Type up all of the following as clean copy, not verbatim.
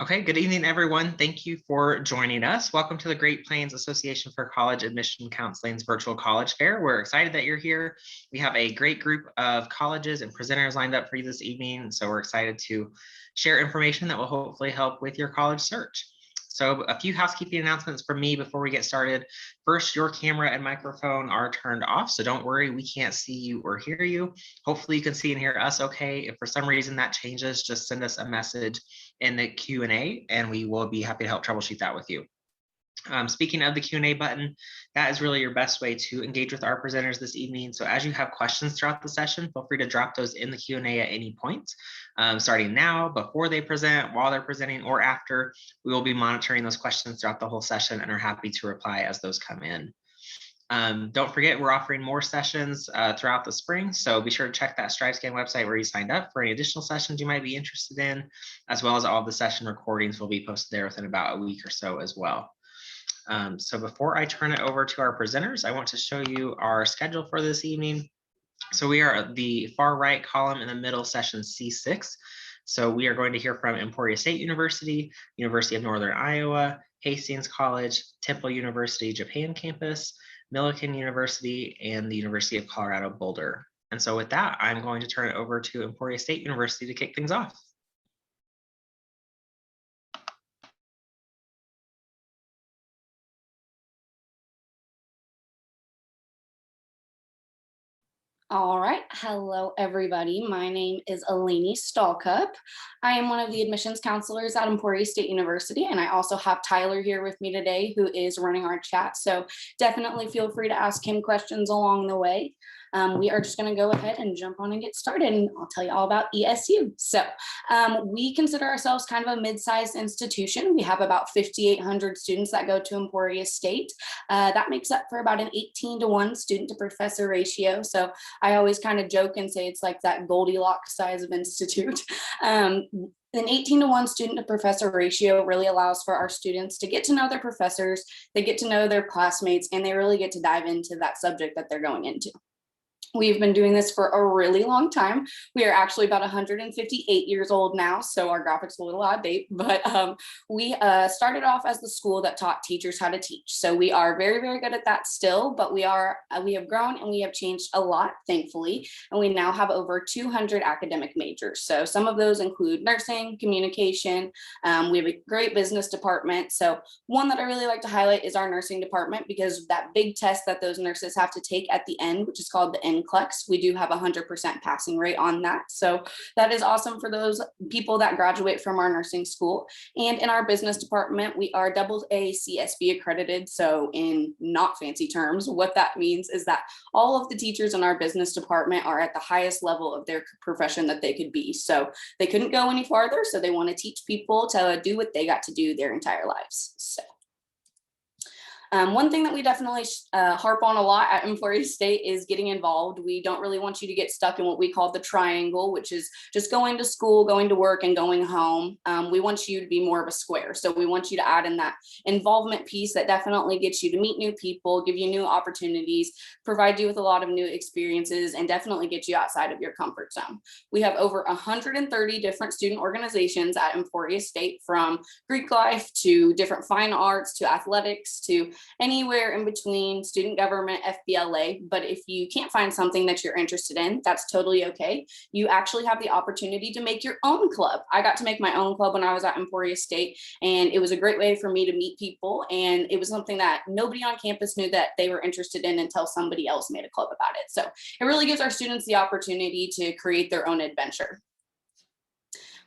Okay, good evening, everyone. Thank you for joining us. Welcome to the Great Plains Association for College Admission Counseling's virtual college fair. We're excited that you're here. We have a great group of colleges and presenters lined up for you this evening, so we're excited to share information that will hopefully help with your college search. So a few housekeeping announcements from me before we get started. First, your camera and microphone are turned off, so don't worry, we can't see you or hear you. Hopefully you can see and hear us okay. If for some reason that changes, just send us a message in the Q&A and we will be happy to help troubleshoot that with you. Speaking of the Q&A button, that is really your best way to engage with our presenters this evening. So as you have questions throughout the session, feel free to drop those in the Q&A at any point. Starting now, before they present, while they're presenting, or after, we will be monitoring those questions throughout the whole session and are happy to reply as those come in. Don't forget, we're offering more sessions throughout the spring, so be sure to check that StriveScan website where you signed up for any additional sessions you might be interested in, as well as all of the session recordings will be posted there within about a week or so as well. So before I turn it over to our presenters, I want to show you our schedule for this evening. So we are at the far right column in the middle, session C6. So we are going to hear from Emporia State University, University of Northern Iowa, Hastings College, Temple University Japan campus, Millikin University, and the University of Colorado Boulder. And so with that, I'm going to turn it over to Emporia State University to kick things off. All right. Hello, everybody. My name is Eleni Stallcup. I am one of the admissions counselors at Emporia State University, and I also have Tyler here with me today, who is running our chat. So definitely feel free to ask him questions along the way. We are just going to go ahead and jump on and get started, and I'll tell you all about ESU. So we consider ourselves kind of a mid-sized institution. We have about 5,800 students that go to Emporia State. That makes up for about an 18-to-1 student to professor ratio. So I always kind of joke and say it's like that Goldilocks size of institute. An 18-to-1 student to professor ratio really allows for our students to get to know their professors, they get to know their classmates, and they really get to dive into that subject that they're going into. We've been doing this for a really long time. We are actually about 158 years old now, so our graphic's a little out of date, but we started off as the school that taught teachers how to teach. So we are very, very good at that still, but we have grown and we have changed a lot, thankfully, and we now have over 200 academic majors. So some of those include nursing, communication. We have a great business department. So one that I really like to highlight is our nursing department, because that big test that those nurses have to take at the end, which is called the NCLEX, we do have 100% passing rate on that. So that is awesome for those people that graduate from our nursing school. And in our business department, we are AA CSB accredited. So in not fancy terms, what that means is that all of the teachers in our business department are at the highest level of their profession that they could be. So they couldn't go any farther. So they want to teach people to do what they got to do their entire lives. So one thing that we definitely harp on a lot at Emporia State is getting involved. We don't really want you to get stuck in what we call the triangle, which is just going to school, going to work, and going home. We want you to be more of a square. So we want you to add in that involvement piece that definitely gets you to meet new people, give you new opportunities, provide you with a lot of new experiences, and definitely get you outside of your comfort zone. We have over 130 different student organizations at Emporia State, from Greek life to different fine arts to athletics to anywhere in between, student government, FBLA. But if you can't find something that you're interested in, that's totally okay. You actually have the opportunity to make your own club. I got to make my own club when I was at Emporia State, and it was a great way for me to meet people. And it was something that nobody on campus knew that they were interested in until somebody else made a club about it. So it really gives our students the opportunity to create their own adventure.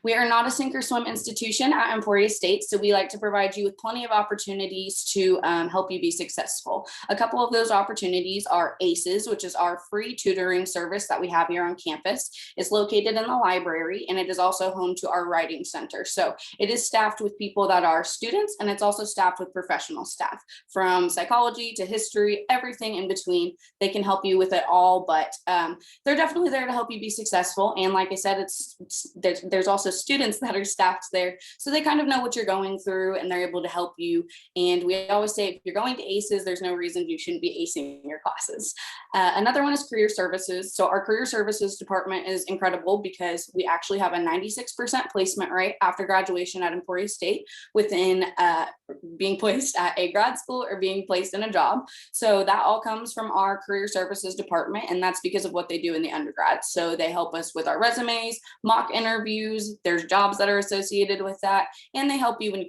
We are not a sink or swim institution at Emporia State, so we like to provide you with plenty of opportunities to help you be successful. A couple of those opportunities are ACES, which is our free tutoring service that we have here on campus. It's located in the library, and it is also home to our writing center. So it is staffed with people that are students, and it's also staffed with professional staff, from psychology to history, everything in between. They can help you with it all, but they're definitely there to help you be successful. And like I said, there's also students that are staffed there. So they kind of know what you're going through and they're able to help you. And we always say, if you're going to ACES, there's no reason you shouldn't be acing your classes. Another one is career services. So our career services department is incredible because we actually have a 96% placement rate after graduation at Emporia State within being placed at a grad school or being placed in a job. So that all comes from our career services department, and that's because of what they do in the undergrad. So they help us with our resumes, mock interviews, there's jobs that are associated with that, and they help you when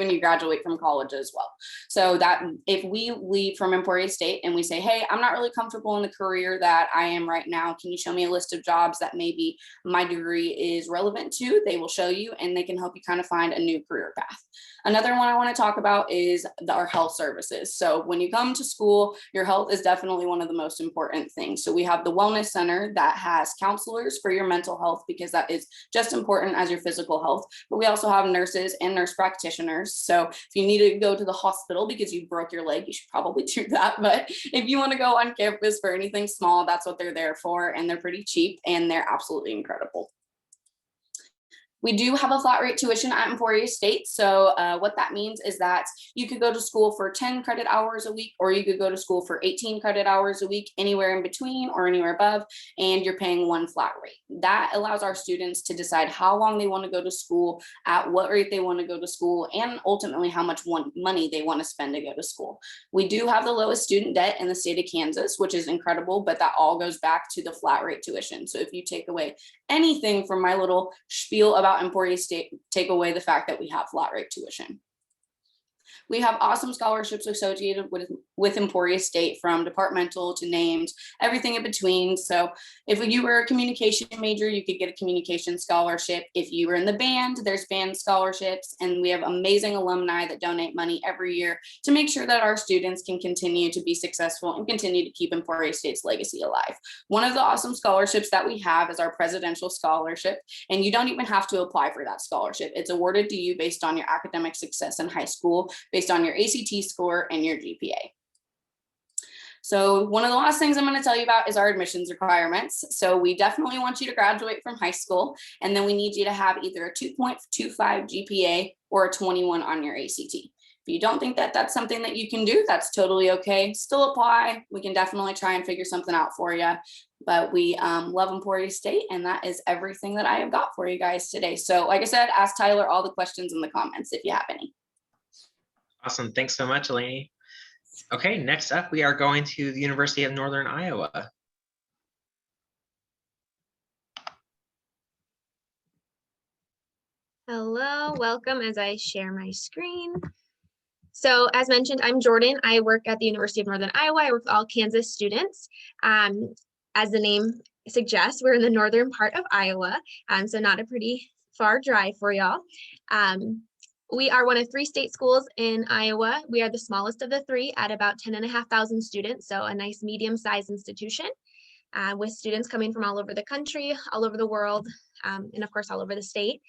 you graduate from college as well. So that if we leave from Emporia State and we say, hey, I'm not really comfortable in the career that I am right now, can you show me a list of jobs that maybe my degree is relevant to? They will show you and they can help you kind of find a new career path. Another one I want to talk about is our health services. So when you come to school, your health is definitely one of the most important things. So we have the wellness center that has counselors for your mental health, because that is just important as your physical health. But we also have nurses and nurse practitioners. So if you need to go to the hospital because you broke your leg, you should probably do that. But if you want to go on campus for anything small, that's what they're there for. And they're pretty cheap and they're absolutely incredible. We do have a flat rate tuition at Emporia State. So what that means is that you could go to school for 10 credit hours a week, or you could go to school for 18 credit hours a week, anywhere in between or anywhere above, and you're paying one flat rate. That allows our students to decide how long they want to go to school, at what rate they want to go to school, and ultimately how much money they want to spend to go to school. We do have the lowest student debt in the state of Kansas, which is incredible, but that all goes back to the flat rate tuition. So if you take away anything from my little spiel about Emporia State, take away the fact that we have flat rate tuition. We have awesome scholarships associated with Emporia State, from departmental to named, everything in between. So if you were a communication major, you could get a communication scholarship. If you were in the band, there's band scholarships, and we have amazing alumni that donate money every year to make sure that our students can continue to be successful and continue to keep Emporia State's legacy alive. One of the awesome scholarships that we have is our presidential scholarship, and you don't even have to apply for that scholarship. It's awarded to you based on your academic success in high school, based on your ACT score and your GPA. So one of the last things I'm going to tell you about is our admissions requirements. So we definitely want you to graduate from high school, and then we need you to have either a 2.25 GPA or a 21 on your ACT. If you don't think that that's something that you can do, that's totally okay. Still apply. We can definitely try and figure something out for you. But we love Emporia State, and that is everything that I have got for you guys today. So like I said, ask Tyler all the questions in the comments if you have any. Awesome. Thanks so much, Eleni. Okay, next up, we are going to the University of Northern Iowa. Hello, welcome as I share my screen. So as mentioned, I'm Jordan. I work at the University of Northern Iowa. I work with all Kansas students. As the name suggests, we're in the northern part of Iowa, so not a pretty far drive for y'all. We are one of 3 state schools in Iowa. We are the smallest of the 3 at about 10,500 students, so a nice medium-sized institution with students coming from all over the country, all over the world, and of course all over the state.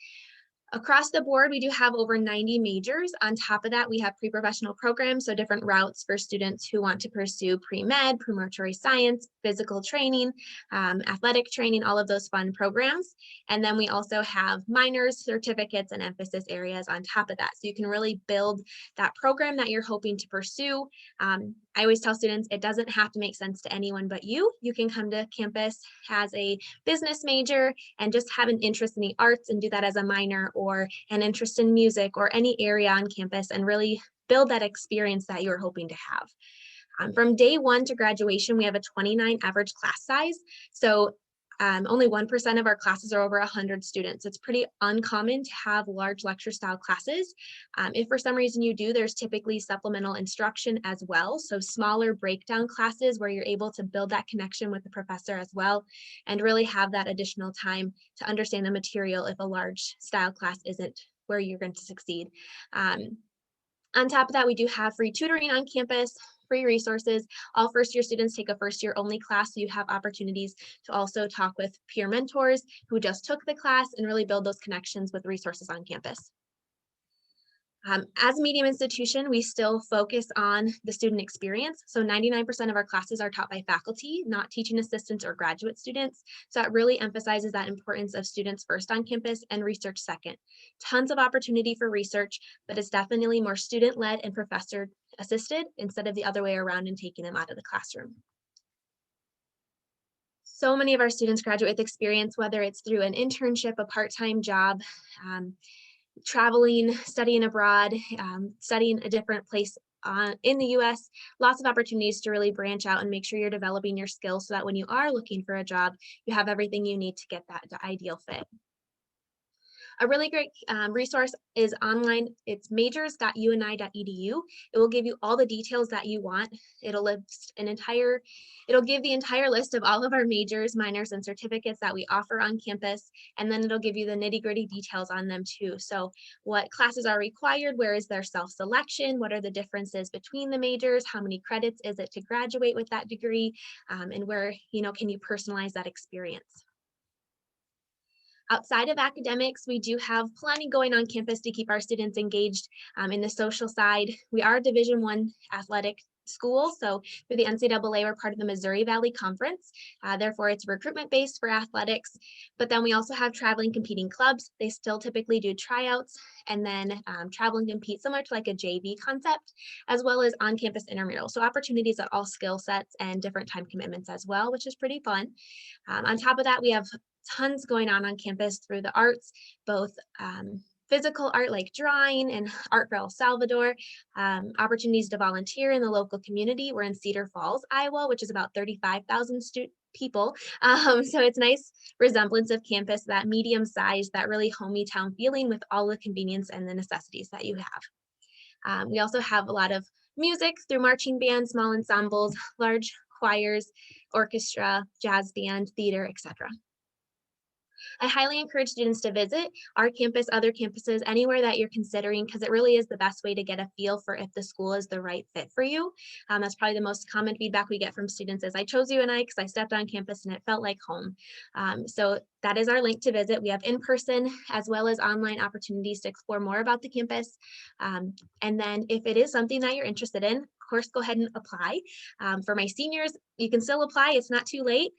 Across the board, we do have over 90 majors. On top of that, we have pre-professional programs, so different routes for students who want to pursue pre-med, preparatory science, physical training, athletic training, all of those fun programs. And then we also have minors, certificates, and emphasis areas on top of that. So you can really build that program that you're hoping to pursue. I always tell students it doesn't have to make sense to anyone but you. You can come to campus as a business major and just have an interest in the arts and do that as a minor, or an interest in music or any area on campus, and really build that experience that you're hoping to have. From day 1 to graduation, we have a 29 average class size. So only 1% of our classes are over 100 students. It's pretty uncommon to have large lecture style classes. If for some reason you do, there's typically supplemental instruction as well. So smaller breakdown classes where you're able to build that connection with the professor as well, and really have that additional time to understand the material if a large style class isn't where you're going to succeed. On top of that, we do have free tutoring on campus, free resources. All first-year students take a first-year only class, so you have opportunities to also talk with peer mentors who just took the class and really build those connections with resources on campus. As a medium institution, we still focus on the student experience. So 99% of our classes are taught by faculty, not teaching assistants or graduate students. So that really emphasizes that importance of students first on campus and research second. Tons of opportunity for research, but it's definitely more student-led and professor assisted instead of the other way around and taking them out of the classroom. So many of our students graduate with experience, whether it's through an internship, a part-time job, traveling, studying abroad, studying a different place in the US, lots of opportunities to really branch out and make sure you're developing your skills so that when you are looking for a job, you have everything you need to get that ideal fit. A really great resource is online. It's majors.uni.edu. It will give you all the details that you want. It'll give the entire list of all of our majors, minors, and certificates that we offer on campus. And then it'll give you the nitty-gritty details on them too. So what classes are required, where is their self-selection, what are the differences between the majors, how many credits is it to graduate with that degree, and where, can you personalize that experience. Outside of academics, we do have plenty going on campus to keep our students engaged in the social side. We are a Division I athletic school, so through the NCAA, we're part of the Missouri Valley Conference. Therefore, it's recruitment based for athletics. But then we also have traveling competing clubs. They still typically do tryouts and then travel and compete similar to like a JV concept, as well as on-campus intramural. So opportunities at all skill sets and different time commitments as well, which is pretty fun. On top of that, we have tons going on campus through the arts, both physical art like drawing and art for El Salvador, opportunities to volunteer in the local community. We're in Cedar Falls, Iowa, which is about 35,000 people. So it's nice resemblance of campus, that medium size, that really homey town feeling with all the convenience and the necessities that you have. We also have a lot of music through marching bands, small ensembles, large choirs, orchestra, jazz band, theater, etc. I highly encourage students to visit our campus, other campuses, anywhere that you're considering, because it really is the best way to get a feel for if the school is the right fit for you. That's probably the most common feedback we get from students is, I chose UNI because I stepped on campus and it felt like home. So that is our link to visit. We have in-person as well as online opportunities to explore more about the campus. And then if it is something that you're interested in, of course, go ahead and apply. For my seniors, you can still apply. It's not too late.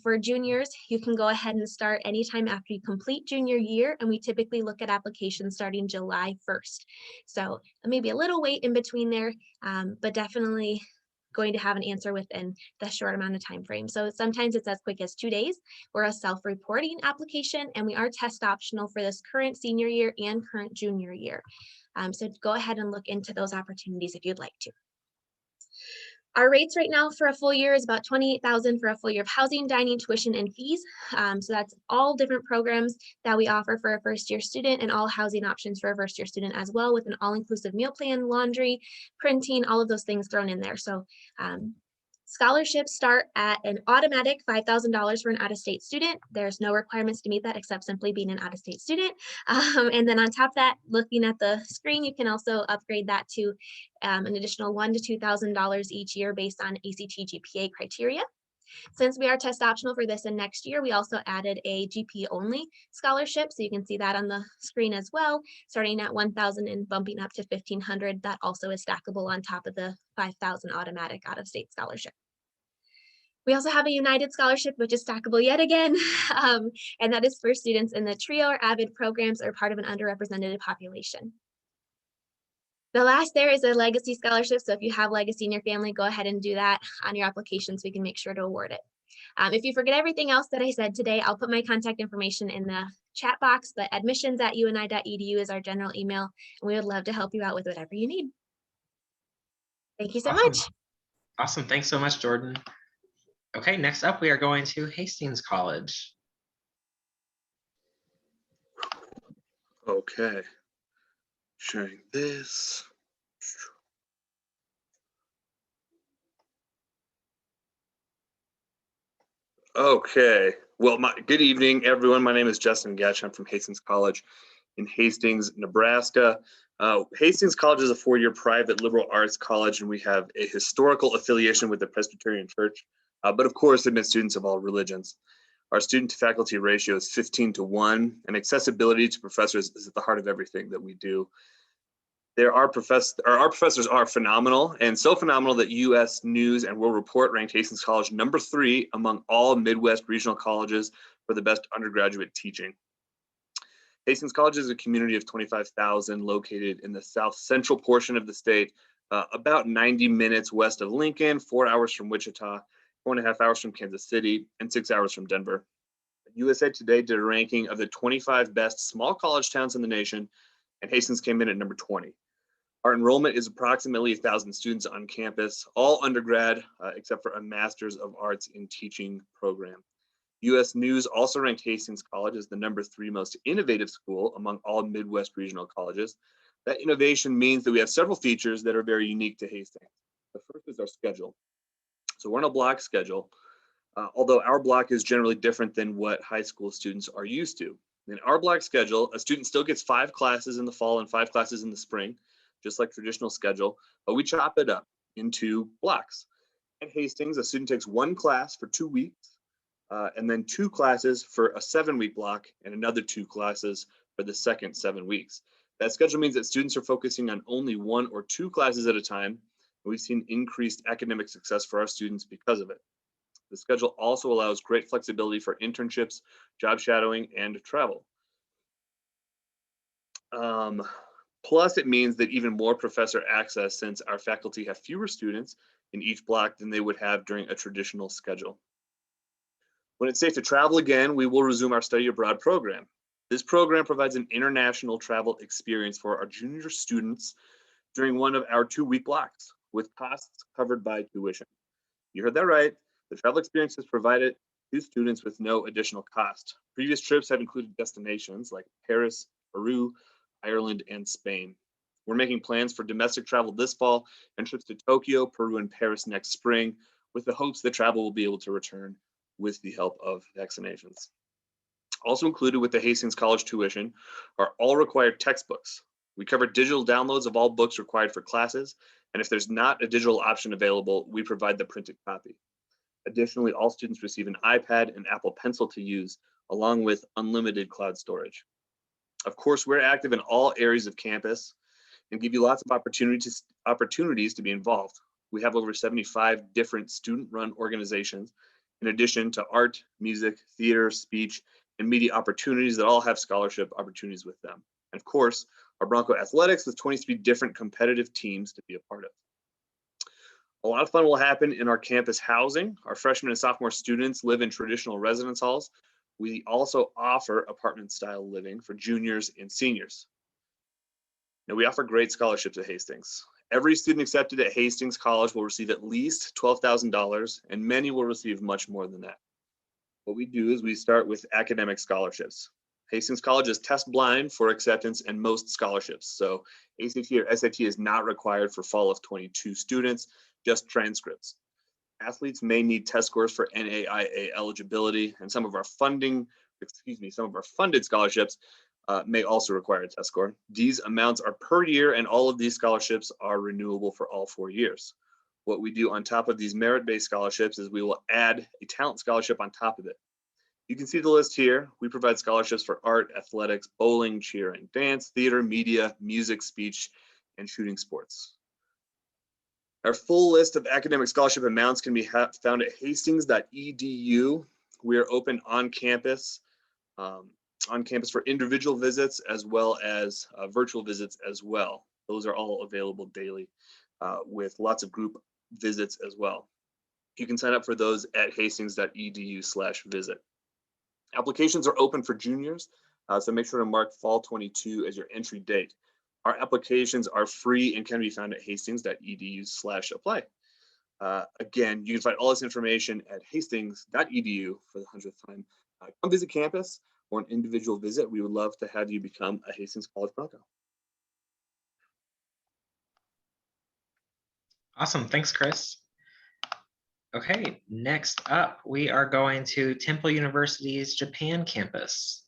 For juniors, you can go ahead and start anytime after you complete junior year, and we typically look at applications starting July 1st. So maybe a little wait in between there, but definitely going to have an answer within the short amount of time frame. So sometimes it's as quick as 2 days. We're a self-reporting application, and we are test optional for this current senior year and current junior year. So go ahead and look into those opportunities if you'd like to. Our rates right now for a full year is about $28,000 for a full year of housing, dining, tuition, and fees. So that's all different programs that we offer for a first year student and all housing options for a first year student as well, with an all-inclusive meal plan, laundry, printing, all of those things thrown in there. So scholarships start at an automatic $5,000 for an out-of-state student. There's no requirements to meet that except simply being an out-of-state student. And then on top of that, looking at the screen, you can also upgrade that to an additional $1,000 to $2,000 each year based on ACT GPA criteria. Since we are test optional for this and next year, we also added a GPA only scholarship. So you can see that on the screen as well, starting at $1,000 and bumping up to $1,500. That also is stackable on top of the $5,000 automatic out-of-state scholarship. We also have a United Scholarship, which is stackable yet again, and that is for students in the TRIO or AVID programs or part of an underrepresented population. The last there is a legacy scholarship. So if you have legacy in your family, go ahead and do that on your application so we can make sure to award it. If you forget everything else that I said today, I'll put my contact information in the chat box, but admissions@uni.edu is our general email, and we would love to help you out with whatever you need. Thank you so much. Awesome. Thanks so much, Jordan. Okay, next up, we are going to Hastings College. Okay. Sharing this. Okay. Well, good evening, everyone. My name is Justin Getch. I'm from Hastings College in Hastings, Nebraska. Hastings College is a four-year private liberal arts college, and we have a historical affiliation with the Presbyterian Church, but of course, admit students of all religions. Our student-to-faculty ratio is 15 to 1, and accessibility to professors is at the heart of everything that we do. Our professors are phenomenal, and so phenomenal that U.S. News and World Report ranked Hastings College #3 among all Midwest regional colleges for the best undergraduate teaching. Hastings College is a community of 25,000 located in the south central portion of the state, about 90 minutes west of Lincoln, 4 hours from Wichita, 4.5 hours from Kansas City, and 6 hours from Denver. USA Today did a ranking of the 25 best small college towns in the nation, and Hastings came in at number 20. Our enrollment is approximately 1,000 students on campus, all undergrad, except for a Master's of Arts in Teaching program. U.S. News also ranked Hastings College as the #3 most innovative school among all Midwest regional colleges. That innovation means that we have several features that are very unique to Hastings. The first is our schedule. So we're on a block schedule, although our block is generally different than what high school students are used to. In our block schedule, a student still gets 5 classes in the fall and 5 classes in the spring, just like traditional schedule, but we chop it up into blocks. At Hastings, a student takes 1 class for 2 weeks, and then 2 classes for a 7-week block and another 2 classes for the second 7 weeks. That schedule means that students are focusing on only 1 or 2 classes at a time, and we've seen increased academic success for our students because of it. The schedule also allows great flexibility for internships, job shadowing, and travel. Plus, it means that even more professor access, since our faculty have fewer students in each block than they would have during a traditional schedule. When it's safe to travel again, we will resume our study abroad program. This program provides an international travel experience for our junior students during one of our 2-week blocks, with costs covered by tuition. You heard that right. The travel experience is provided to students with no additional cost. Previous trips have included destinations like Paris, Peru, Ireland, and Spain. We're making plans for domestic travel this fall and trips to Tokyo, Peru, and Paris next spring, with the hopes that travel will be able to return with the help of vaccinations. Also included with the Hastings College tuition are all required textbooks. We cover digital downloads of all books required for classes, and if there's not a digital option available, we provide the printed copy. Additionally, all students receive an iPad and Apple Pencil to use, along with unlimited cloud storage. Of course, we're active in all areas of campus and give you lots of opportunities to be involved. We have over 75 different student-run organizations, in addition to art, music, theater, speech, and media opportunities that all have scholarship opportunities with them. And of course, our Bronco Athletics with 23 different competitive teams to be a part of. A lot of fun will happen in our campus housing. Our freshman and sophomore students live in traditional residence halls. We also offer apartment-style living for juniors and seniors. Now, we offer great scholarships at Hastings. Every student accepted at Hastings College will receive at least $12,000, and many will receive much more than that. What we do is we start with academic scholarships. Hastings College is test blind for acceptance and most scholarships. So ACT or SAT is not required for fall of 22 students, just transcripts. Athletes may need test scores for NAIA eligibility, and some of our funded scholarships may also require a test score. These amounts are per year, and all of these scholarships are renewable for all 4 years. What we do on top of these merit-based scholarships is we will add a talent scholarship on top of it. You can see the list here. We provide scholarships for art, athletics, bowling, cheer and dance, theater, media, music, speech, and shooting sports. Our full list of academic scholarship amounts can be found at hastings.edu. We are open on campus for individual visits as well as virtual visits as well. Those are all available daily with lots of group visits as well. You can sign up for those at hastings.edu/visit. Applications are open for juniors, so make sure to mark fall 22 as your entry date. Our applications are free and can be found at hastings.edu/apply. Again, you can find all this information at hastings.edu for the 100th time. Come visit campus or an individual visit. We would love to have you become a Hastings College Bronco. Awesome, thanks, Chris. Okay, next up, we are going to Temple University's Japan campus.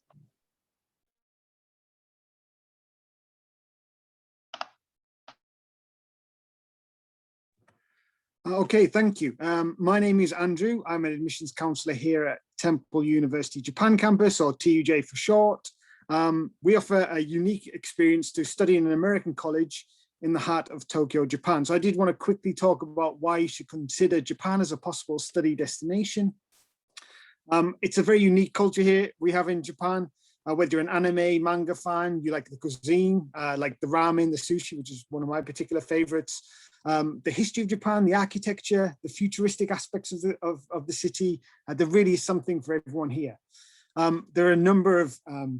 Okay, thank you. My name is Andrew. I'm an admissions counselor here at Temple University Japan campus, or TUJ for short. We offer a unique experience to study in an American college in the heart of Tokyo, Japan. So I did want to quickly talk about why you should consider Japan as a possible study destination. It's a very unique culture here we have in Japan. Whether you're an anime, manga fan, you like the cuisine, like the ramen, the sushi, which is one of my particular favorites. The history of Japan, the architecture, the futuristic aspects of the city, there really is something for everyone here. There are a number of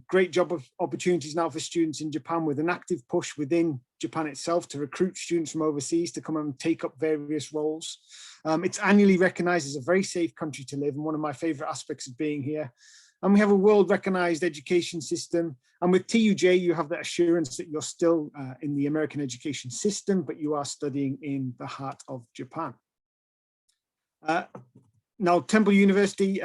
great job opportunities now for students in Japan, with an active push within Japan itself to recruit students from overseas to come and take up various roles. It's annually recognized as a very safe country to live, and one of my favorite aspects of being here. And we have a world recognized education system. And with TUJ, you have that assurance that you're still in the American education system, but you are studying in the heart of Japan. Now, Temple University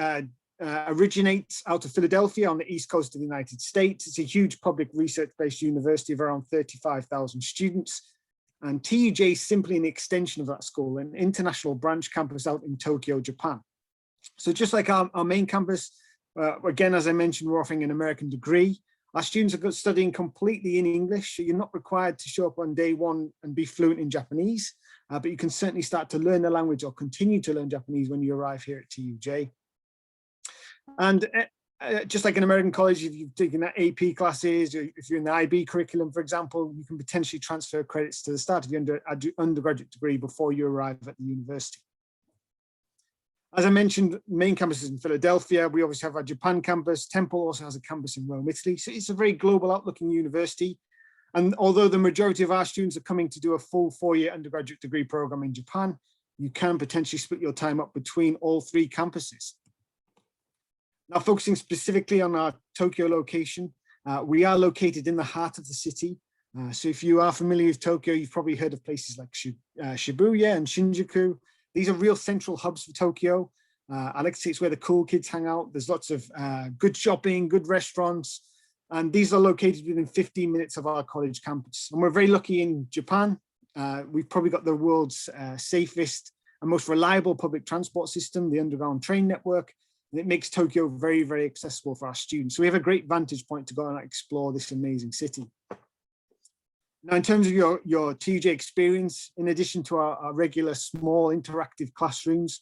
originates out of Philadelphia on the east coast of the United States. It's a huge public research-based university of around 35,000 students. And TUJ is simply an extension of that school, an international branch campus out in Tokyo, Japan. So just like our main campus, again, as I mentioned, we're offering an American degree. Our students are studying completely in English, so you're not required to show up on day one and be fluent in Japanese, but you can certainly start to learn the language or continue to learn Japanese when you arrive here at TUJ. And just like an American college, if you've taken that AP classes, or if you're in the IB curriculum, for example, you can potentially transfer credits to the start of your undergraduate degree before you arrive at the university. As I mentioned, main campus is in Philadelphia. We obviously have our Japan campus. Temple also has a campus in Rome, Italy. So it's a very global outlooking university. And although the majority of our students are coming to do a full 4-year undergraduate degree program in Japan, you can potentially split your time up between all 3 campuses. Now, focusing specifically on our Tokyo location, we are located in the heart of the city. So if you are familiar with Tokyo, you've probably heard of places like Shibuya and Shinjuku. These are real central hubs for Tokyo. I like to say it's where the cool kids hang out. There's lots of good shopping, good restaurants, and these are located within 15 minutes of our college campus. And we're very lucky in Japan. We've probably got the world's safest and most reliable public transport system, the underground train network, and it makes Tokyo very, very accessible for our students. So we have a great vantage point to go and explore this amazing city. Now, in terms of your TUJ experience, in addition to our regular small interactive classrooms,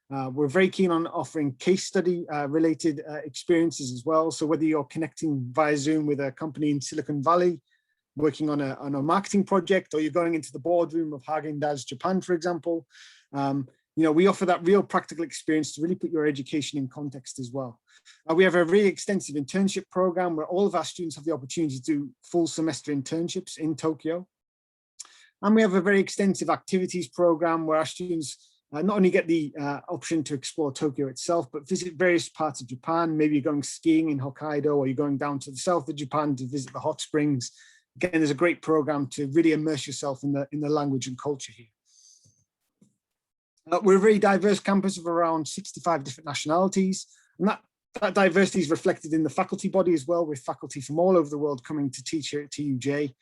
we're very keen on offering case study related experiences as well. So whether you're connecting via Zoom with a company in Silicon Valley, working on a marketing project, or you're going into the boardroom of Haagen-Dazs Japan, for example, we offer that real practical experience to really put your education in context as well. We have a really extensive internship program where all of our students have the opportunity to do full semester internships in Tokyo. And we have a very extensive activities program where our students not only get the option to explore Tokyo itself, but visit various parts of Japan. Maybe you're going skiing in Hokkaido, or you're going down to the south of Japan to visit the hot springs. Again, there's a great program to really immerse yourself in the language and culture here. We're a very diverse campus of around 65 different nationalities, and that diversity is reflected in the faculty body as well, with faculty from all over the world coming to teach here at TUJ,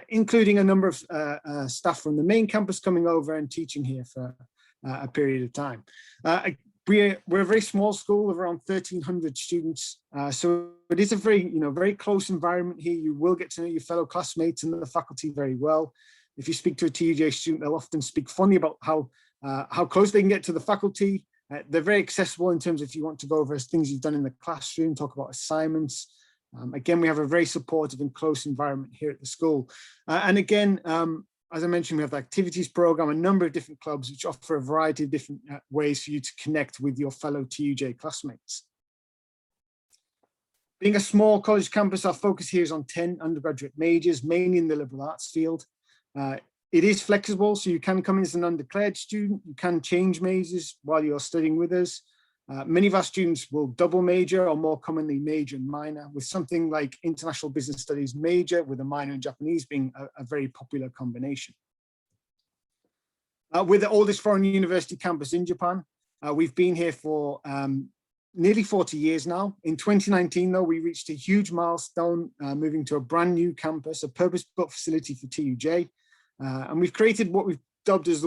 including a number of staff from the main campus coming over and teaching here for a period of time. We're a very small school of around 1,300 students, so it is a very close environment here. You will get to know your fellow classmates and the faculty very well. If you speak to a TUJ student, they'll often speak fondly about how close they can get to the faculty. They're very accessible in terms of if you want to go over things you've done in the classroom, talk about assignments. Again, we have a very supportive and close environment here at the school. And again, as I mentioned, we have the activities program, a number of different clubs which offer a variety of different ways for you to connect with your fellow TUJ classmates. Being a small college campus, our focus here is on 10 undergraduate majors, mainly in the liberal arts field. It is flexible, so you can come in as an undeclared student. You can change majors while you're studying with us. Many of our students will double major, or more commonly major and minor, with something like international business studies major with a minor in Japanese being a very popular combination. We're the oldest foreign university campus in Japan. We've been here for nearly 40 years now. In 2019, though, we reached a huge milestone, moving to a brand new campus, a purpose-built facility for TUJ. And we've created what we've dubbed as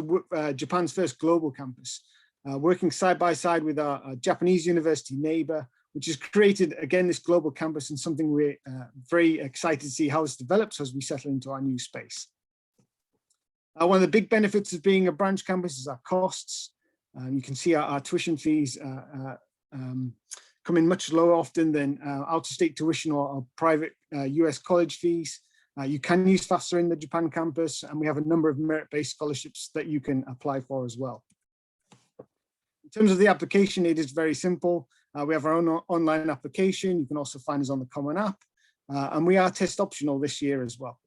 Japan's first global campus, working side by side with our Japanese university neighbor. which has created, again, this global campus, and something we're very excited to see how this develops as we settle into our new space. One of the big benefits of being a branch campus is our costs. You can see our tuition fees come in much lower often than out-of-state tuition or private US college fees. You can use FAFSA in the Japan campus, and we have a number of merit-based scholarships that you can apply for as well. In terms of the application, it is very simple. We have our own online application. You can also find us on the Common App, and we are test optional this year as well.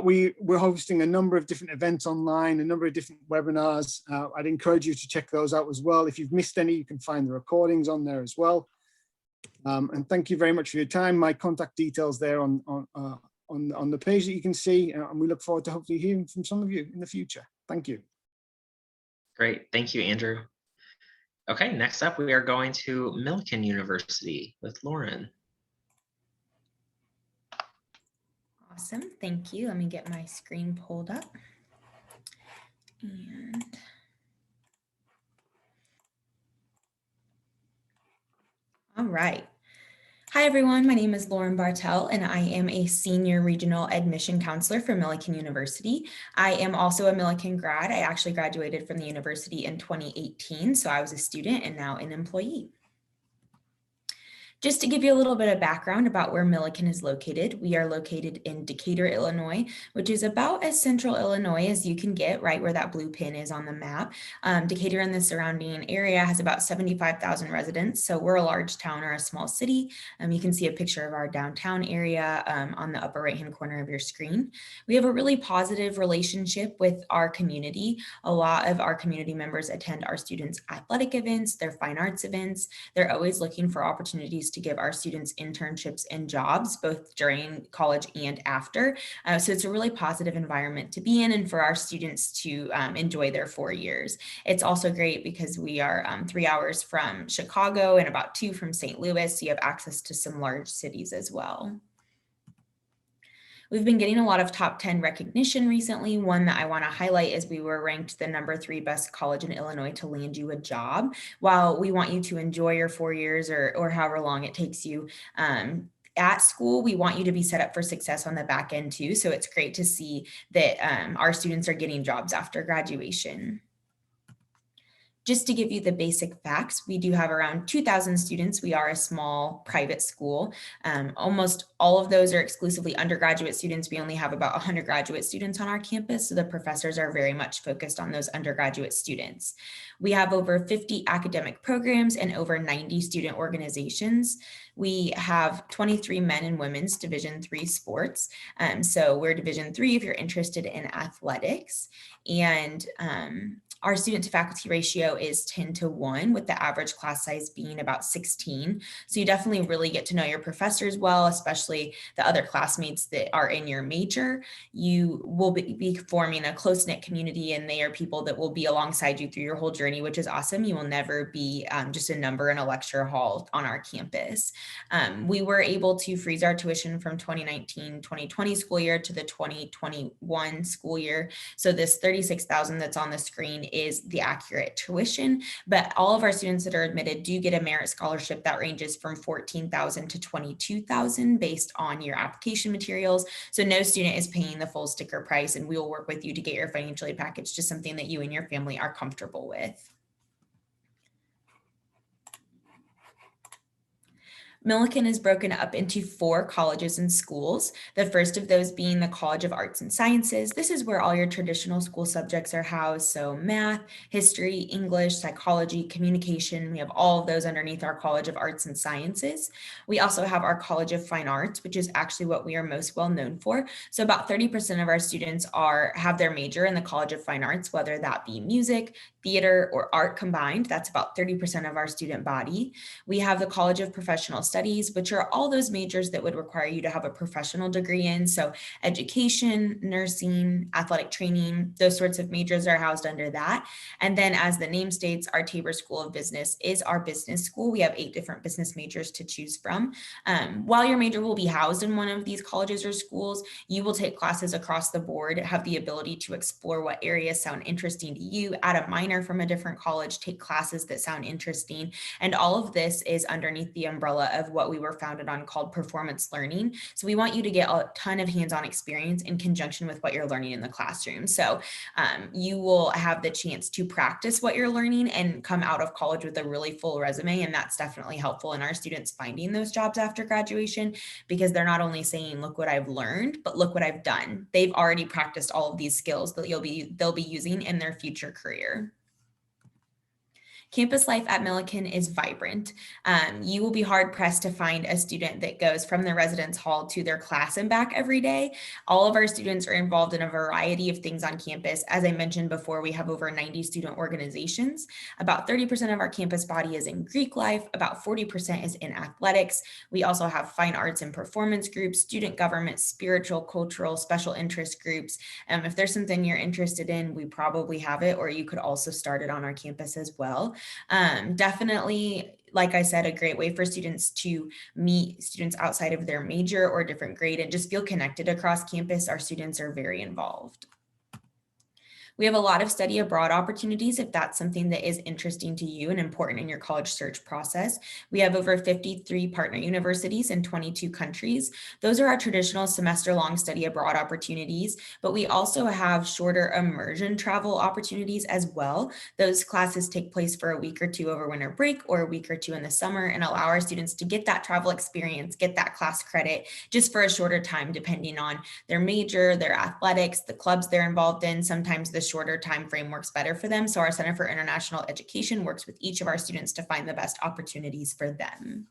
We're hosting a number of different events online, a number of different webinars. I'd encourage you to check those out as well. If you've missed any, you can find the recordings on there as well. And thank you very much for your time. My contact details there on the page that you can see, and we look forward to hopefully hearing from some of you in the future. Thank you. Great, thank you, Andrew. Okay, next up, we are going to Millikin University with Lauren. Awesome, thank you. Let me get my screen pulled up. And all right. Hi, everyone. My name is Lauren Bartel, and I am a senior regional admission counselor for Millikin University. I am also a Millikin grad. I actually graduated from the university in 2018, so I was a student and now an employee. Just to give you a little bit of background about where Millikin is located, we are located in Decatur, Illinois, which is about as central Illinois as you can get, right where that blue pin is on the map. Decatur and the surrounding area has about 75,000 residents, so we're a large town or a small city. You can see a picture of our downtown area on the upper right-hand corner of your screen. We have a really positive relationship with our community. A lot of our community members attend our students' athletic events, their fine arts events. They're always looking for opportunities to give our students internships and jobs, both during college and after. So it's a really positive environment to be in and for our students to enjoy their 4 years. It's also great because we are 3 hours from Chicago and about 2 from St. Louis, so you have access to some large cities as well. We've been getting a lot of top 10 recognition recently. One that I want to highlight is we were ranked the #3 best college in Illinois to land you a job. While we want you to enjoy your 4 years or however long it takes you at school, we want you to be set up for success on the back end too. So it's great to see that our students are getting jobs after graduation. Just to give you the basic facts, we do have around 2,000 students. We are a small private school. Almost all of those are exclusively undergraduate students. We only have about 100 graduate students on our campus, so the professors are very much focused on those undergraduate students. We have over 50 academic programs and over 90 student organizations. We have 23 men and women's Division III sports. So we're Division III if you're interested in athletics. And our student to faculty ratio is 10:1, with the average class size being about 16. So you definitely really get to know your professors well, especially the other classmates that are in your major. You will be forming a close-knit community, and they are people that will be alongside you through your whole journey, which is awesome. You will never be just a number in a lecture hall on our campus. We were able to freeze our tuition from 2019-2020 school year to the 2021 school year. So this $36,000 that's on the screen is the accurate tuition, but all of our students that are admitted do get a merit scholarship that ranges from $14,000 to $22,000 based on your application materials. So no student is paying the full sticker price, and we will work with you to get your financial aid package to something that you and your family are comfortable with. Millikin is broken up into 4 colleges and schools, the first of those being the College of Arts and Sciences. This is where all your traditional school subjects are housed, so math, history, English, psychology, communication. We have all of those underneath our College of Arts and Sciences. We also have our College of Fine Arts, which is actually what we are most well known for. So about 30% of our students have their major in the College of Fine Arts, whether that be music, theater, or art combined. That's about 30% of our student body. We have the College of Professional Studies, studies, which are all those majors that would require you to have a professional degree in. So education, nursing, athletic training, those sorts of majors are housed under that. And then as the name states, our Tabor School of Business is our business school. We have 8 different business majors to choose from. While your major will be housed in one of these colleges or schools, you will take classes across the board, have the ability to explore what areas sound interesting to you, add a minor from a different college, take classes that sound interesting. And all of this is underneath the umbrella of what we were founded on called performance learning. So we want you to get a ton of hands-on experience in conjunction with what you're learning in the classroom. So you will have the chance to practice what you're learning and come out of college with a really full resume. And that's definitely helpful in our students finding those jobs after graduation, because they're not only saying, look what I've learned, but look what I've done. They've already practiced all of these skills that they'll be using in their future career. Campus life at Millikin is vibrant. You will be hard pressed to find a student that goes from their residence hall to their class and back every day. All of our students are involved in a variety of things on campus. As I mentioned before, we have over 90 student organizations. About 30% of our campus body is in Greek life. About 40% is in athletics. We also have fine arts and performance groups, student government, spiritual, cultural, special interest groups. If there's something you're interested in, we probably have it, or you could also start it on our campus as well. Definitely, like I said, a great way for students to meet students outside of their major or different grade and just feel connected across campus. Our students are very involved. We have a lot of study abroad opportunities if that's something that is interesting to you and important in your college search process. We have over 53 partner universities in 22 countries. Those are our traditional semester-long study abroad opportunities, but we also have shorter immersion travel opportunities as well. Those classes take place for a week or two over winter break or a week or two in the summer and allow our students to get that travel experience, get that class credit just for a shorter time, depending on their major, their athletics, the clubs they're involved in. Sometimes the shorter time frame works better for them. So our Center for International Education works with each of our students to find the best opportunities for them.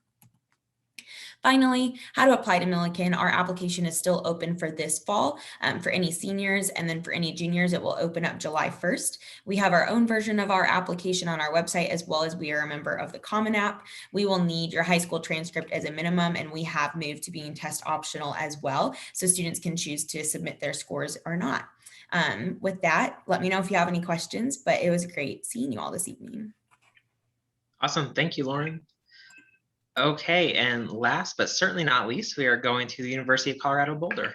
Finally, how to apply to Millikin. Our application is still open for this fall for any seniors, and then for any juniors, it will open up July 1st. We have our own version of our application on our website, as well as we are a member of the Common App. We will need your high school transcript as a minimum, and we have moved to being test optional as well, so students can choose to submit their scores or not. With that, let me know if you have any questions, but it was great seeing you all this evening. Awesome. Thank you, Lauren. Okay, and last but certainly not least, we are going to the University of Colorado Boulder.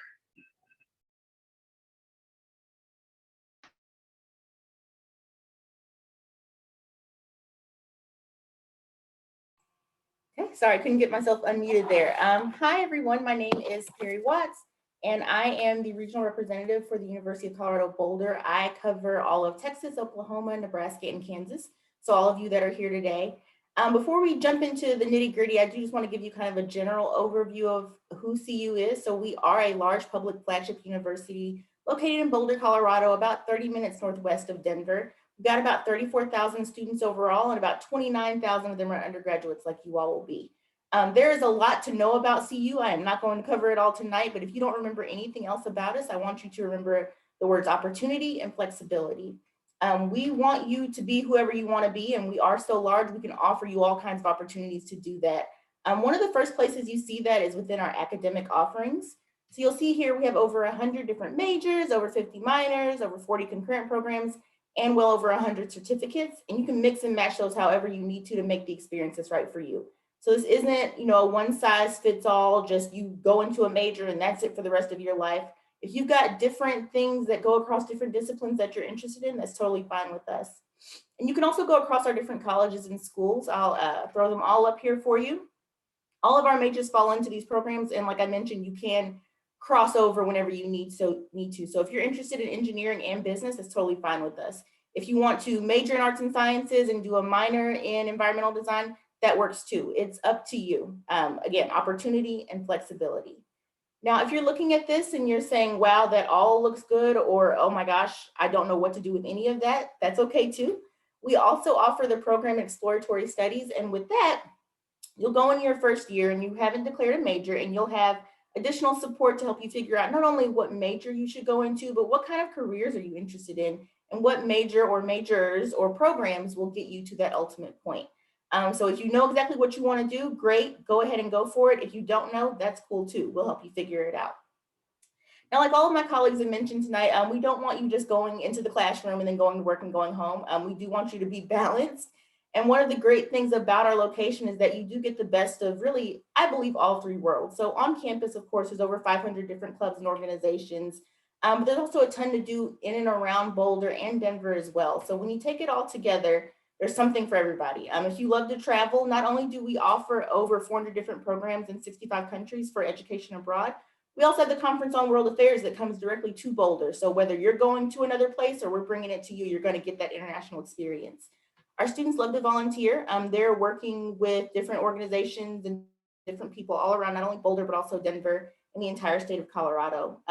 Okay, sorry, I couldn't get myself unmuted there. Hi, everyone. My name is Carrie Watts, and I am the regional representative for the University of Colorado Boulder. I cover all of Texas, Oklahoma, Nebraska, and Kansas. So all of you that are here today. Before we jump into the nitty gritty, I do just want to give you kind of a general overview of who CU is. So we are a large public flagship university located in Boulder, Colorado, about 30 minutes northwest of Denver. We've got about 34,000 students overall, and about 29,000 of them are undergraduates like you all will be. There is a lot to know about CU. I am not going to cover it all tonight, but if you don't remember anything else about us, I want you to remember the words opportunity and flexibility. We want you to be whoever you want to be, and we are so large, we can offer you all kinds of opportunities to do that. One of the first places you see that is within our academic offerings. So you'll see here we have over 100 different majors, over 50 minors, over 40 concurrent programs, and well over 100 certificates, and you can mix and match those however you need to make the experience that's right for you. So this isn't, a one size fits all, just you go into a major and that's it for the rest of your life. If you've got different things that go across different disciplines that you're interested in, that's totally fine with us. And you can also go across our different colleges and schools. I'll throw them all up here for you. All of our majors fall into these programs, and like I mentioned, you can cross over whenever you need to. So if you're interested in engineering and business, that's totally fine with us. If you want to major in arts and sciences and do a minor in environmental design, that works too. It's up to you. Again, opportunity and flexibility. Now, if you're looking at this and you're saying, wow, that all looks good, or oh my gosh, I don't know what to do with any of that, that's okay too. We also offer the program Exploratory Studies, and with that, you'll go in your first year and you haven't declared a major, and you'll have additional support to help you figure out not only what major you should go into, but what kind of careers are you interested in, and what major or majors or programs will get you to that ultimate point. So if you know exactly what you want to do, great, go ahead and go for it. If you don't know, that's cool too. We'll help you figure it out. Now, like all of my colleagues have mentioned tonight, we don't want you just going into the classroom and then going to work and going home. We do want you to be balanced. And one of the great things about our location is that you do get the best of really, I believe, all three worlds. So on campus, of course, there's over 500 different clubs and organizations. But there's also a ton to do in and around Boulder and Denver as well. So when you take it all together, there's something for everybody. If you love to travel, not only do we offer over 400 different programs in 65 countries for education abroad, we also have the Conference on World Affairs that comes directly to Boulder. So whether you're going to another place or we're bringing it to you, you're going to get that international experience. Our students love to volunteer. They're working with different organizations and different people all around, not only Boulder, but also Denver and the entire state of Colorado.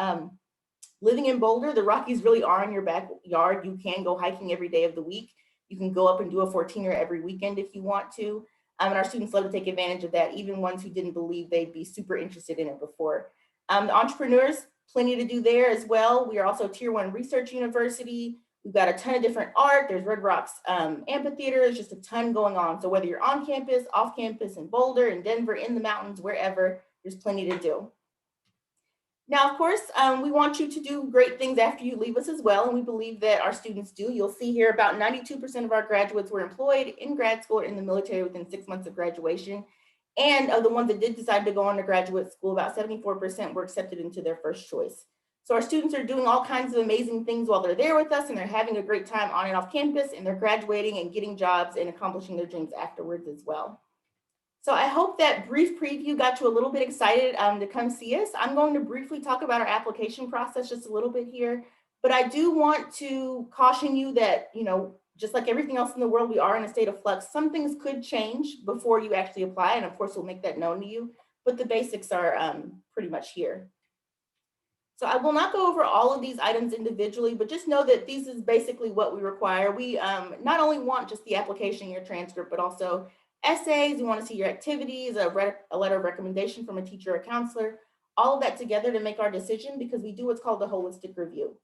Living in Boulder, the Rockies really are in your backyard. You can go hiking every day of the week. You can go up and do a 14er every weekend if you want to. And our students love to take advantage of that, even ones who didn't believe they'd be super interested in it before. The entrepreneurs, plenty to do there as well. We are also Tier 1 Research University. We've got a ton of different art. There's Red Rocks Amphitheater. There's just a ton going on. So whether you're on campus, off campus, in Boulder, in Denver, in the mountains, wherever, there's plenty to do. Now, of course, we want you to do great things after you leave us as well, and we believe that our students do. You'll see here about 92% of our graduates were employed in grad school or in the military within 6 months of graduation. And of the ones that did decide to go on to graduate school, about 74% were accepted into their first choice. So our students are doing all kinds of amazing things while they're there with us, and they're having a great time on and off campus, and they're graduating and getting jobs and accomplishing their dreams afterwards as well. So I hope that brief preview got you a little bit excited to come see us. I'm going to briefly talk about our application process just a little bit here, but I do want to caution you that, you know, just like everything else in the world, we are in a state of flux. Some things could change before you actually apply, and of course we'll make that known to you, but the basics are pretty much here. So I will not go over all of these items individually, but just know that these is basically what we require. We not only want just the application, your transcript, but also essays. We want to see your activities, a letter of recommendation from a teacher or counselor, all of that together to make our decision, because we do what's called a holistic review.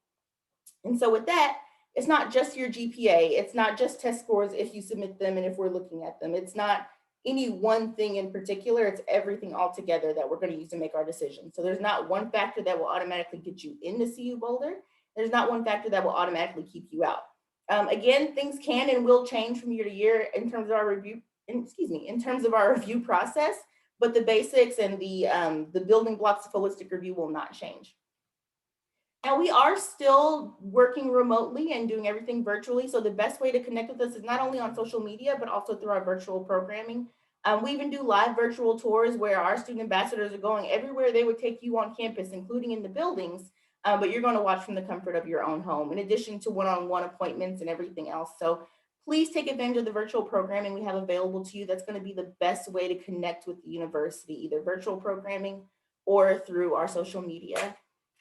And so with that, it's not just your GPA. It's not just test scores if you submit them and if we're looking at them. It's not any one thing in particular. It's everything all together that we're going to use to make our decision. So there's not one factor that will automatically get you into CU Boulder. There's not one factor that will automatically keep you out. Again, things can and will change from year to year in terms of our review. In terms of our review process, but the basics and the building blocks of holistic review will not change. Now, we are still working remotely and doing everything virtually. So the best way to connect with us is not only on social media, but also through our virtual programming. We even do live virtual tours where our student ambassadors are going everywhere they would take you on campus, including in the buildings, but you're going to watch from the comfort of your own home, in addition to one-on-one appointments and everything else. So please take advantage of the virtual programming we have available to you. That's going to be the best way to connect with the university, either virtual programming or through our social media.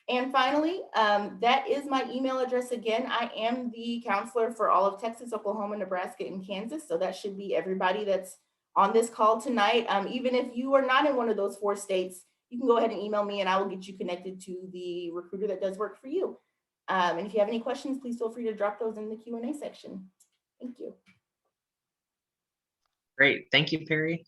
And finally, that is my email address again. I am the counselor for all of Texas, Oklahoma, Nebraska, and Kansas. So that should be everybody that's on this call tonight. Even if you are not in one of those 4 states, you can go ahead and email me and I will get you connected to the recruiter that does work for you. And if you have any questions, please feel free to drop those in the Q&A section. Thank you. Great. Thank you, Perry.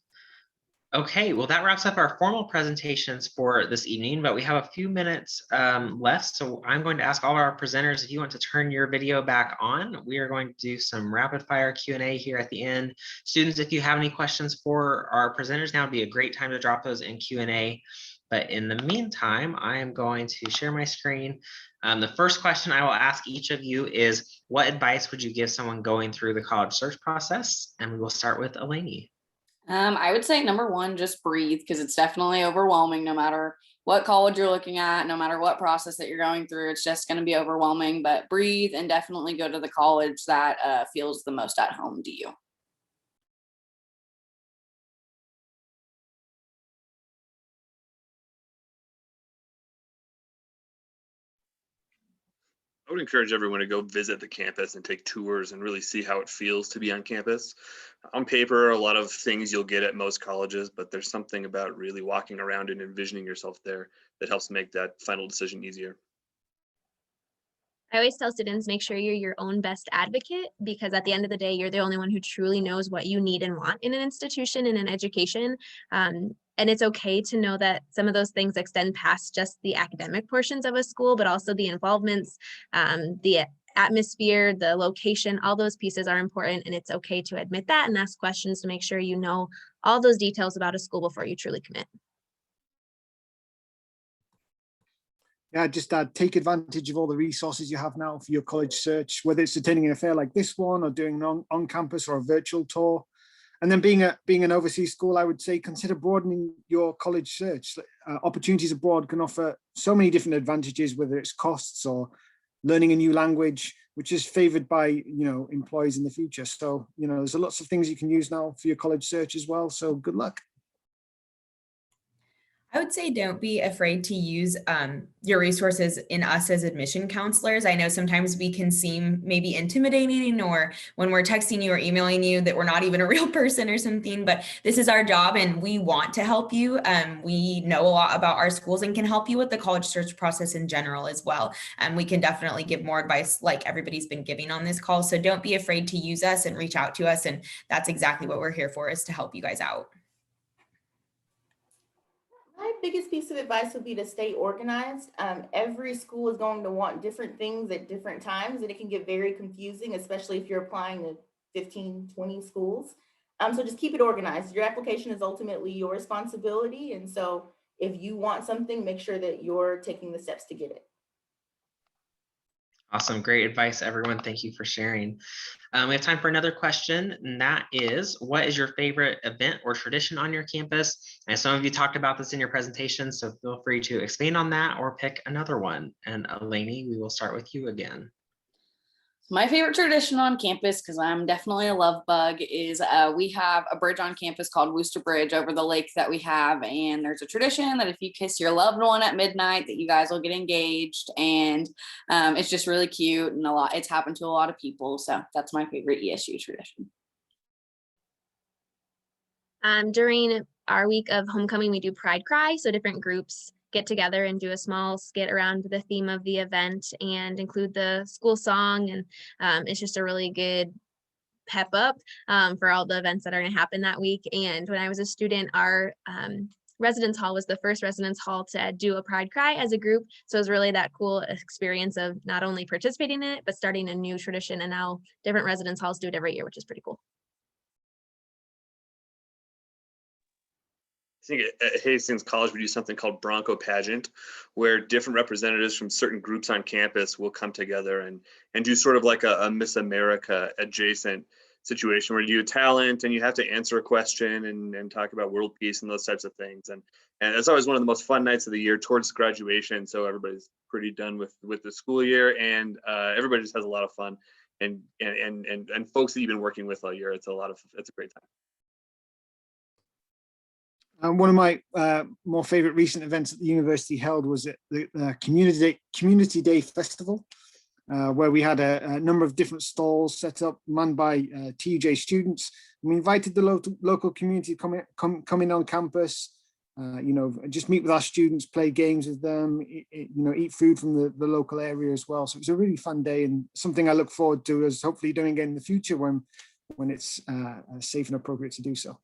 Okay, well, that wraps up our formal presentations for this evening, but we have a few minutes left. So I'm going to ask all our presenters, if you want to turn your video back on, we are going to do some rapid fire Q&A here at the end. Students, if you have any questions for our presenters, now would be a great time to drop those in Q&A. But in the meantime, I am going to share my screen. The first question I will ask each of you is, what advice would you give someone going through the college search process? And we will start with Eleni. I would say number one, just breathe, because it's definitely overwhelming no matter what college you're looking at, no matter what process that you're going through, it's just going to be overwhelming, but breathe and definitely go to the college that feels the most at home to you. I would encourage everyone to go visit the campus and take tours and really see how it feels to be on campus. On paper, a lot of things you'll get at most colleges, but there's something about really walking around and envisioning yourself there that helps make that final decision easier. I always tell students, make sure you're your own best advocate, because at the end of the day, you're the only one who truly knows what you need and want in an institution, in an education. And it's okay to know that some of those things extend past just the academic portions of a school, but also the involvements, the atmosphere, the location, all those pieces are important. And it's okay to admit that and ask questions to make sure you know all those details about a school before you truly commit. Yeah, just take advantage of all the resources you have now for your college search, whether it's attending an affair like this one or doing an on-campus or a virtual tour. And then being an overseas school, I would say consider broadening your college search. Opportunities abroad can offer so many different advantages, whether it's costs or learning a new language, which is favored by employees in the future. So there's lots of things you can use now for your college search as well. So good luck. I would say don't be afraid to use your resources in us as admission counselors. I know sometimes we can seem maybe intimidating, or when we're texting you or emailing you that we're not even a real person or something, but this is our job and we want to help you. We know a lot about our schools and can help you with the college search process in general as well. We can definitely give more advice like everybody's been giving on this call. So don't be afraid to use us and reach out to us. And that's exactly what we're here for, is to help you guys out. My biggest piece of advice would be to stay organized. Every school is going to want different things at different times, and it can get very confusing, especially if you're applying to 15, 20 schools. So just keep it organized. Your application is ultimately your responsibility. And so if you want something, make sure that you're taking the steps to get it. Awesome. Great advice, everyone. Thank you for sharing. We have time for another question, and that is, what is your favorite event or tradition on your campus? And some of you talked about this in your presentation, so feel free to expand on that or pick another one. And Eleni, we will start with you again. My favorite tradition on campus, because I'm definitely a love bug, is we have a bridge on campus called Wooster Bridge over the lake that we have. And there's a tradition that if you kiss your loved one at midnight, that you guys will get engaged. And it's just really cute, and it's happened to a lot of people. So that's my favorite ESU tradition. During our week of homecoming, we do Pride Cry. So different groups get together and do a small skit around the theme of the event and include the school song. And it's just a really good pep up for all the events that are going to happen that week. And when I was a student, our residence hall was the first residence hall to do a Pride Cry as a group. So it was really that cool experience of not only participating in it, but starting a new tradition. And now different residence halls do it every year, which is pretty cool. I think at Hastings College, we do something called Bronco Pageant, where different representatives from certain groups on campus will come together and do sort of like a Miss America adjacent situation where you do talent and you have to answer a question and talk about world peace and those types of things. And it's always one of the most fun nights of the year towards graduation. So everybody's pretty done with the school year, and everybody just has a lot of fun. And folks that you've been working with all year, it's a great time. One of my more favorite recent events at the university held was at the Community Day Festival, where we had a number of different stalls set up, manned by TUJ students. We invited the local community to come in on campus, just meet with our students, play games with them, eat food from the local area as well. So it was a really fun day, and something I look forward to as hopefully doing again in the future when it's safe and appropriate to do so.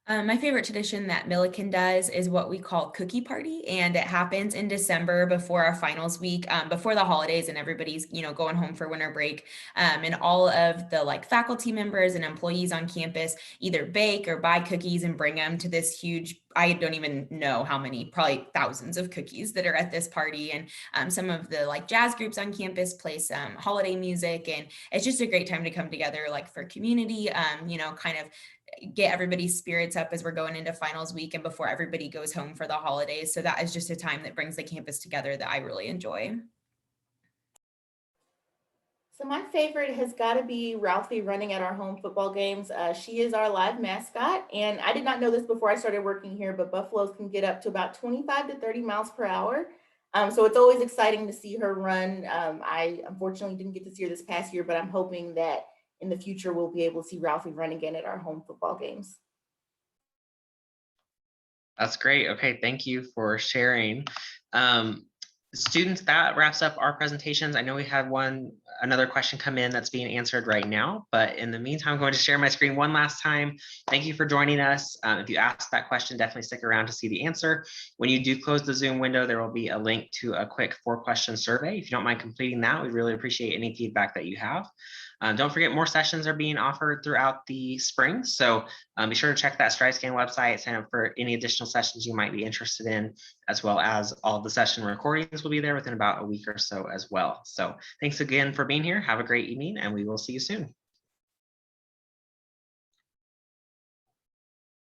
My favorite tradition that Millikin does is what we call Cookie Party, and it happens in December before our finals week, before the holidays, and everybody's going home for winter break. And all of the faculty members and employees on campus either bake or buy cookies and bring them to this huge, I don't even know how many, probably thousands of cookies that are at this party. And some of the jazz groups on campus play some holiday music, and it's just a great time to come together for community, kind of get everybody's spirits up as we're going into finals week and before everybody goes home for the holidays. So that is just a time that brings the campus together that I really enjoy. So my favorite has got to be Ralphie running at our home football games. She is our live mascot, and I did not know this before I started working here, but buffaloes can get up to about 25 to 30 miles per hour. So it's always exciting to see her run. I unfortunately didn't get to see her this past year, but I'm hoping that in the future, we'll be able to see Ralphie run again at our home football games. That's great. Okay, thank you for sharing. Students, that wraps up our presentations. I know we had another question come in that's being answered right now, but in the meantime, I'm going to share my screen one last time. Thank you for joining us. If you asked that question, definitely stick around to see the answer. When you do close the Zoom window, there will be a link to a quick 4-question survey. If you don't mind completing that, we'd really appreciate any feedback that you have. Don't forget, more sessions are being offered throughout the spring, so be sure to check that StrideScan website, sign up for any additional sessions you might be interested in, as well as all of the session recordings will be there within about a week or so as well. So thanks again for being here. Have a great evening, and we will see you soon.